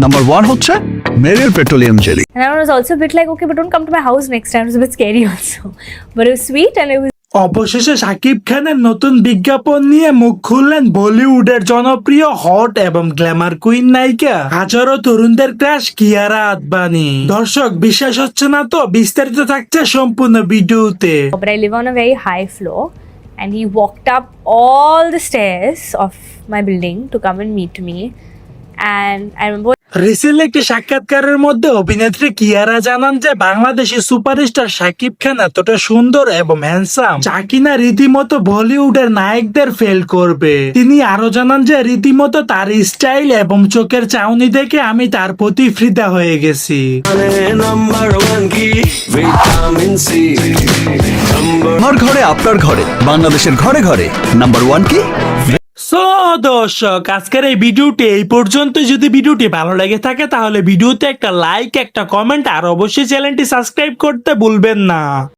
Number 1 হচ্ছে Meril petroleum jelly. And I was also a bit like, okay, but don't come to my house next time. It was a bit scary also. But it was sweet and it was অবশেষে শাকিব খানের নতুন বিজ্ঞাপন নিয়ে মুখ খুললেন বলিউডের জনপ্রিয় hot এবং গ্ল্যামার কুইন নায়িকা হাজারো তরুণদের ক্রাশ কিয়ারা আদবানি। দর্শক বিশ্বাস হচ্ছে না তো, বিস্তারিত থাকছে সম্পূর্ণ ভিডিওতে। but I live on a very high floor and he walked up all the stairs of my building to come and meet me. And I remember recently একটি সাক্ষাৎকারের মধ্যে অভিনেত্রী কিয়ারা জানান যে বাংলাদেশি সুপারস্টার শাকিব খান এতটা সুন্দর এবং হ্যান্ডসাম যা কিনা রীতিমতো বলিউডের নায়কদের ফেল করবে। তিনি আরো জানান যে রীতিমতো তার স্টাইল এবং চোখের চাউনি দেখে আমি তার প্রতি ফিদা হয়ে গেছি। আমার ঘরে আপনার ঘরে বাংলাদেশের ঘরে ঘরে নাম্বার 1 কি? সো দর্শক, আজকের এই ভিডিওটি এই পর্যন্ত। যদি ভিডিওটি ভালো লেগে থাকে তাহলে ভিডিওতে একটা লাইক, একটা কমেন্ট আর অবশ্যই চ্যানেলটি সাবস্ক্রাইব করতে ভুলবেন না।